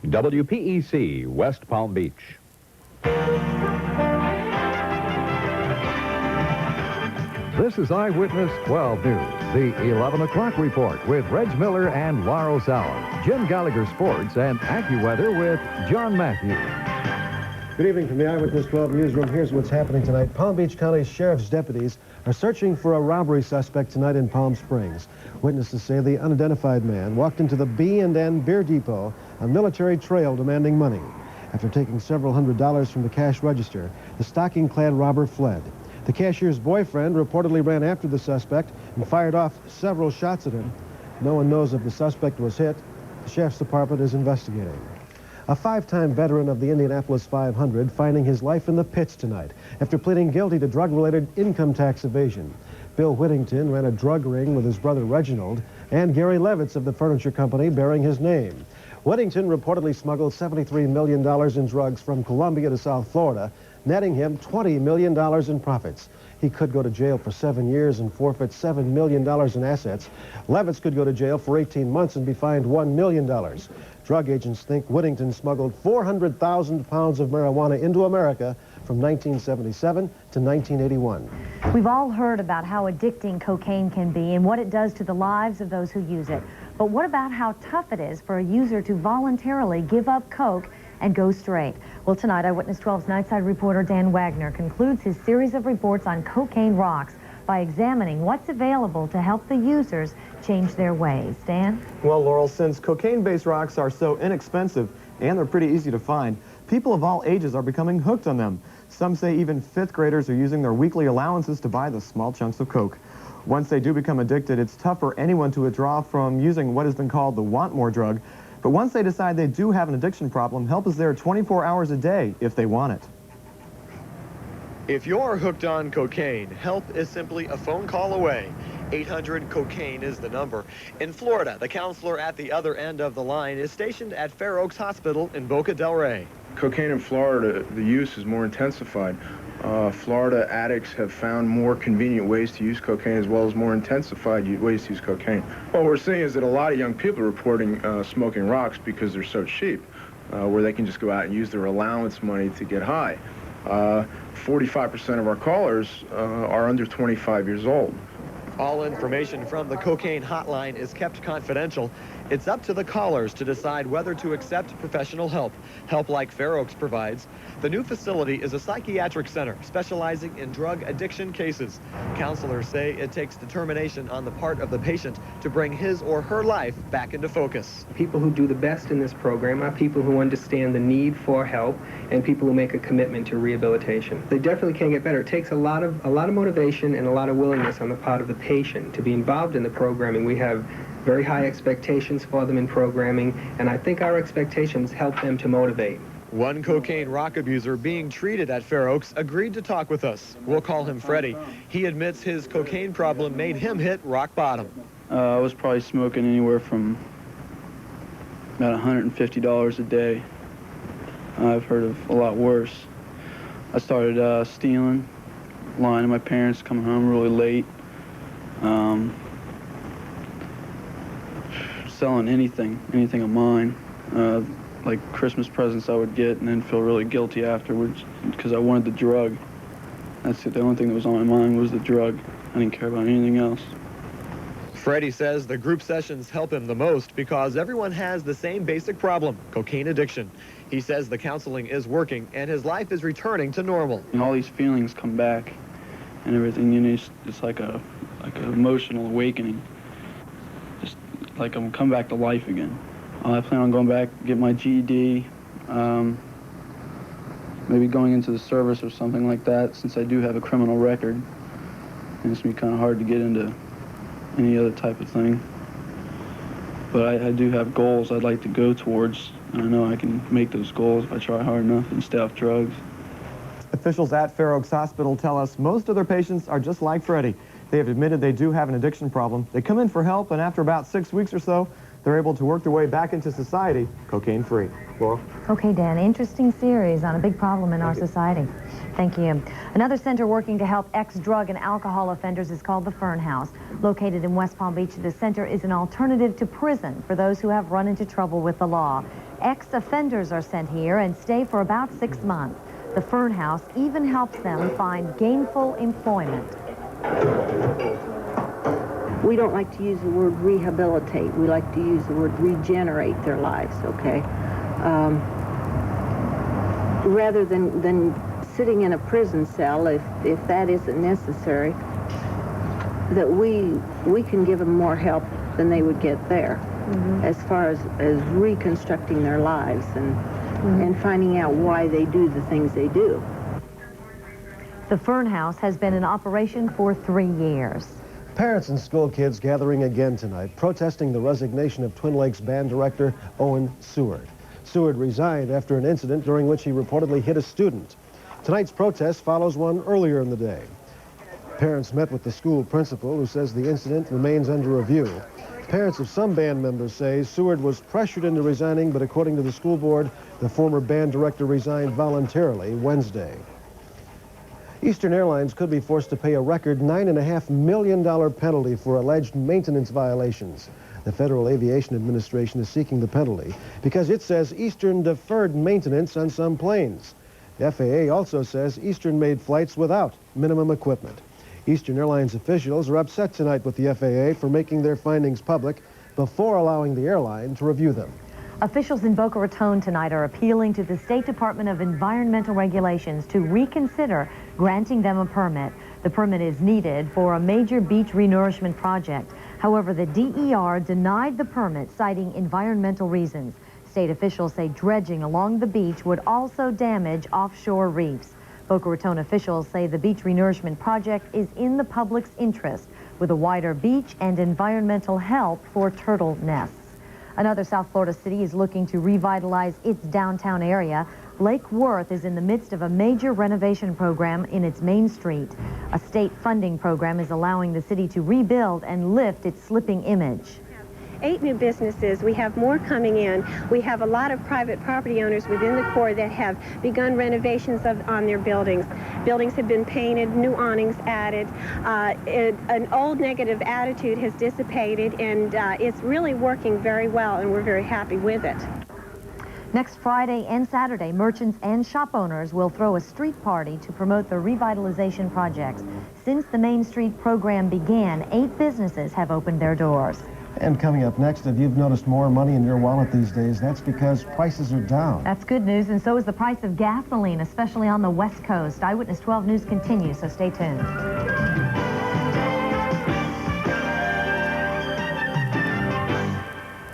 WPEC, West Palm Beach. This is Eyewitness 12 News, the 11 o'clock report with Reg Miller and Laurel Sauer, Jim Gallagher Sports, and AccuWeather with John Matthews. Good evening from the Eyewitness 12 newsroom. Here's what's happening tonight. Palm Beach County Sheriff's deputies are searching for a robbery suspect tonight in Palm Springs. Witnesses say the unidentified man walked into the B&N Beer Depot on Military Trail demanding money. After taking several $100s from the cash register, the stocking-clad robber fled. The cashier's boyfriend reportedly ran after the suspect and fired off several shots at him. No one knows if the suspect was hit. The Sheriff's Department is investigating. A five-time veteran of the Indianapolis 500 finding his life in the pits tonight after pleading guilty to drug-related income tax evasion. Bill Whittington ran a drug ring with his brother Reginald and Gary Levitz of the furniture company bearing his name. Whittington reportedly smuggled $73 million in drugs from Colombia to South Florida, netting him $20 million in profits. He could go to jail for 7 years and forfeit $7 million in assets. Levitz could go to jail for 18 months and be fined $1 million. Drug agents think Whittington smuggled 400,000 pounds of marijuana into America from 1977 to 1981. We've all heard about how addicting cocaine can be and what it does to the lives of those who use it. But what about how tough it is for a user to voluntarily give up coke and go straight? Well, tonight, Eyewitness 12's Nightside reporter Dan Wagner concludes his series of reports on cocaine rocks by examining what's available to help the users change their ways. Dan? Well, Laurel, since cocaine-based rocks are so inexpensive and they're pretty easy to find, people of all ages are becoming hooked on them. Some say even fifth graders are using their weekly allowances to buy the small chunks of coke. Once they do become addicted, it's tough for anyone to withdraw from using what has been called the want more drug. But once they decide they do have an addiction problem, help is there 24 hours a day if they want it. If you're hooked on cocaine, help is simply a phone call away. 800-COCAINE is the number. In Florida, the counselor at the other end of the line is stationed at Fair Oaks Hospital in Boca del Rey. Cocaine in Florida, the use is more intensified. Florida addicts have found more convenient ways to use cocaine as well as more intensified ways to use cocaine. What we're seeing is that a lot of young people are reporting smoking rocks because they're so cheap, where they can just go out and use their allowance money to get high. 45% of our callers are under 25 years old. All information from the cocaine hotline is kept confidential. It's up to the callers to decide whether to accept professional help like Fair Oaks provides. The new facility is a psychiatric center specializing in drug addiction cases. Counselors say it takes determination on the part of the patient to bring his or her life back into focus. People who do the best in this program are people who understand the need for help and people who make a commitment to rehabilitation. They definitely can get better. It takes a lot of motivation and a lot of willingness on the part of the patient to be involved in the programming. We have very high expectations for them in programming, and I think our expectations help them to motivate. One cocaine rock abuser being treated at Fair Oaks agreed to talk with us. We'll call him Freddie. He admits his cocaine problem made him hit rock bottom. I was probably smoking anywhere from about $150 a day. I've heard of a lot worse. I started stealing, lying to my parents, coming home really late. Selling anything of mine, like Christmas presents I would get and then feel really guilty afterwards because I wanted the drug. That's the only thing that was on my mind was the drug. I didn't care about anything else. Freddie says the group sessions help him the most because everyone has the same basic problem, cocaine addiction. He says the counseling is working and his life is returning to normal. And all these feelings come back and everything, you know, it's like an emotional awakening. Like I'm coming back to life again. I plan on going back, get my GED, maybe going into the service or something like that, since I do have a criminal record. And it's gonna be kind of hard to get into any other type of thing. But I do have goals I'd like to go towards, and I know I can make those goals if I try hard enough and stay off drugs. Officials at Fair Oaks Hospital tell us most of their patients are just like Freddie. They have admitted they do have an addiction problem. They come in for help, and after about 6 weeks or so, they're able to work their way back into society cocaine-free. Laurel? Okay, Dan, interesting series on a big problem in our society. Thank you. Another center working to help ex-drug and alcohol offenders is called the Fern House. Located in West Palm Beach, the center is an alternative to prison for those who have run into trouble with the law. Ex-offenders are sent here and stay for about 6 months. The Fern House even helps them find gainful employment. We don't like to use the word rehabilitate. We like to use the word regenerate their lives, okay? Rather than sitting in a prison cell, if that isn't necessary, that we can give them more help than they would get there, as far as reconstructing their lives and finding out why they do the things they do. The Fern House has been in operation for 3 years. Parents and school kids gathering again tonight, protesting the resignation of Twin Lakes band director Owen Seward. Seward resigned after an incident during which he reportedly hit a student. Tonight's protest follows one earlier in the day. Parents met with the school principal, who says the incident remains under review. Parents of some band members say Seward was pressured into resigning, but according to the school board, the former band director resigned voluntarily Wednesday. Eastern Airlines could be forced to pay a record $9.5 million penalty for alleged maintenance violations. The Federal Aviation Administration is seeking the penalty because it says Eastern deferred maintenance on some planes. The FAA also says Eastern made flights without minimum equipment. Eastern Airlines officials are upset tonight with the FAA for making their findings public before allowing the airline to review them. Officials in Boca Raton tonight are appealing to the State Department of Environmental Regulations to reconsider granting them a permit. The permit is needed for a major beach renourishment project. However, the DER denied the permit, citing environmental reasons. State officials say dredging along the beach would also damage offshore reefs. Boca Raton officials say the beach renourishment project is in the public's interest, with a wider beach and environmental help for turtle nests. Another South Florida city is looking to revitalize its downtown area. Lake Worth is in the midst of a major renovation program in its main street. A state funding program is allowing the city to rebuild and lift its slipping image. 8 new businesses. We have more coming in. We have a lot of private property owners within the core that have begun renovations on their buildings. Buildings have been painted, new awnings added. An old negative attitude has dissipated, and it's really working very well, and we're very happy with it. Next Friday and Saturday, merchants and shop owners will throw a street party to promote the revitalization projects. Since the Main Street program began, 8 businesses have opened their doors. And coming up next, if you've noticed more money in your wallet these days, that's because prices are down. That's good news, and so is the price of gasoline, especially on the West Coast. Eyewitness 12 News continues, so stay tuned.